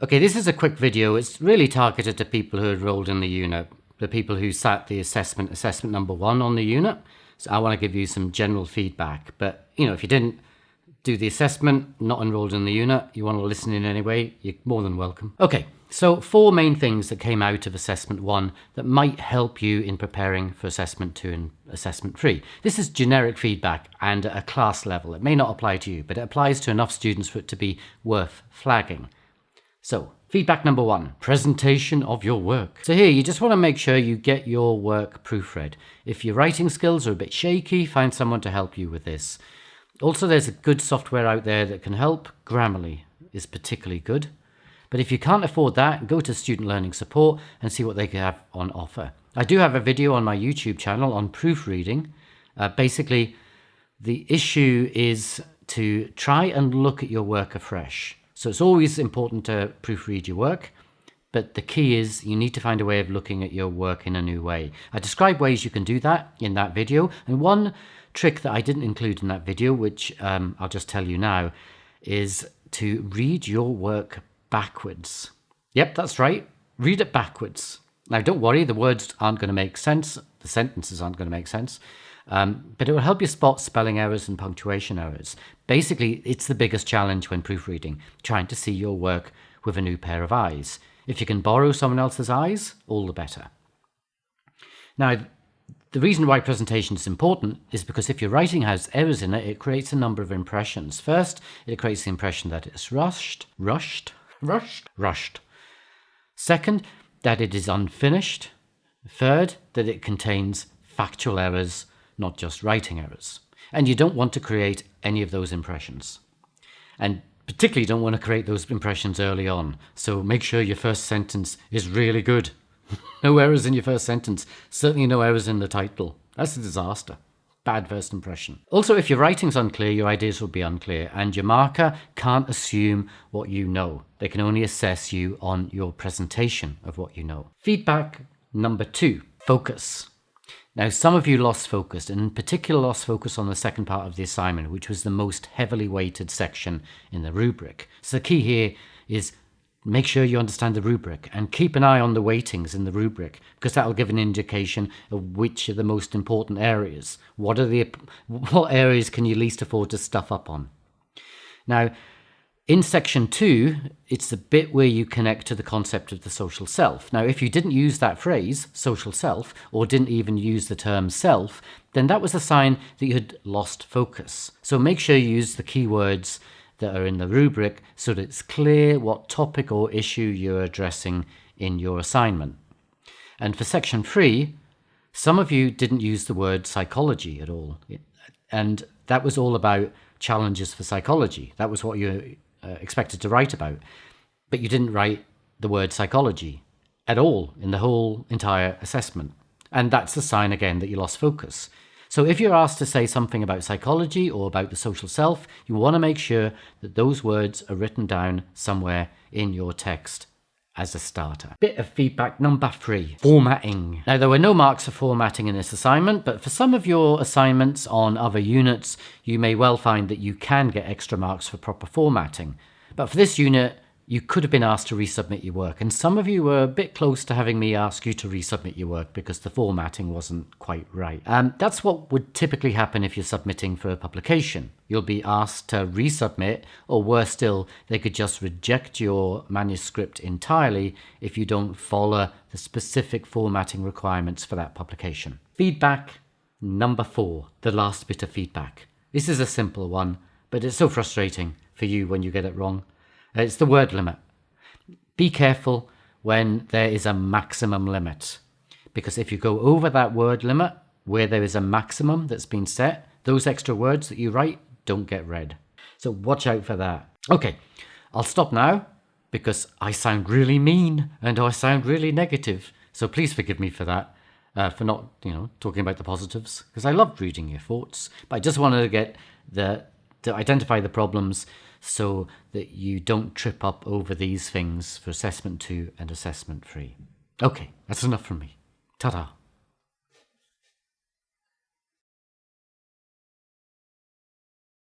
Okay, this is a quick video. It's really targeted to people who enrolled in the unit, the people who sat the assessment number 1 on the unit. So I want to give you some general feedback. But, if you didn't do the assessment, not enrolled in the unit, you want to listen in anyway, you're more than welcome. Okay, so 4 main things that came out of assessment 1 that might help you in preparing for assessment 2 and assessment 3. This is generic feedback and at a class level. It may not apply to you, but it applies to enough students for it to be worth flagging. So, feedback number 1, presentation of your work. So here, you just want to make sure you get your work proofread. If your writing skills are a bit shaky, find someone to help you with this. Also, there's a good software out there that can help. Grammarly is particularly good. But if you can't afford that, go to Student Learning Support and see what they have on offer. I do have a video on my YouTube channel on proofreading. Basically, the issue is to try and look at your work afresh. So it's always important to proofread your work, but the key is you need to find a way of looking at your work in a new way. I describe ways you can do that in that video, and one trick that I didn't include in that video, which I'll just tell you now, is to read your work backwards. Yep, that's right. Read it backwards. Now, don't worry, the words aren't going to make sense. The sentences aren't going to make sense. But it will help you spot spelling errors and punctuation errors. Basically, it's the biggest challenge when proofreading, trying to see your work with a new pair of eyes. If you can borrow someone else's eyes, all the better. Now, the reason why presentation is important is because if your writing has errors in it, it creates a number of impressions. First, it creates the impression that it's rushed. Second, that it is unfinished. Third, that it contains factual errors, not just writing errors. And you don't want to create any of those impressions. And particularly don't want to create those impressions early on. So make sure your first sentence is really good. No errors in your first sentence. Certainly no errors in the title. That's a disaster. Bad first impression. Also, if your writing's unclear, your ideas will be unclear, and your marker can't assume what you know. They can only assess you on your presentation of what you know. Feedback number 2, focus. Now, some of you lost focus, and in particular lost focus on the second part of the assignment, which was the most heavily weighted section in the rubric. So the key here is make sure you understand the rubric and keep an eye on the weightings in the rubric, because that will give an indication of which are the most important areas. What areas can you least afford to stuff up on? Now, in section 2, it's the bit where you connect to the concept of the social self. Now, if you didn't use that phrase, social self, or didn't even use the term self, then that was a sign that you had lost focus. So make sure you use the keywords that are in the rubric so that it's clear what topic or issue you're addressing in your assignment. And for section 3, some of you didn't use the word psychology at all. And that was all about challenges for psychology. That was what you expected to write about. But you didn't write the word psychology at all in the whole entire assessment. And that's a sign again that you lost focus. So if you're asked to say something about psychology or about the social self, you want to make sure that those words are written down somewhere in your text as a starter. Bit of feedback number 3, formatting. Now, there were no marks for formatting in this assignment, but for some of your assignments on other units, you may well find that you can get extra marks for proper formatting. But for this unit, you could have been asked to resubmit your work, and some of you were a bit close to having me ask you to resubmit your work because the formatting wasn't quite right. That's what would typically happen if you're submitting for a publication. You'll be asked to resubmit, or worse still, they could just reject your manuscript entirely if you don't follow the specific formatting requirements for that publication. Feedback number 4, the last bit of feedback. This is a simple one, but it's so frustrating for you when you get it wrong. It's the word limit. Be careful when there is a maximum limit, because if you go over that word limit where there is a maximum that's been set, those extra words that you write don't get read. So watch out for that. Okay, I'll stop now because I sound really mean and I sound really negative. So please forgive me for that, for not, talking about the positives, because I loved reading your thoughts, but I just wanted to identify the problems so that you don't trip up over these things for assessment 2 and assessment 3. Okay, that's enough from me. Ta-da.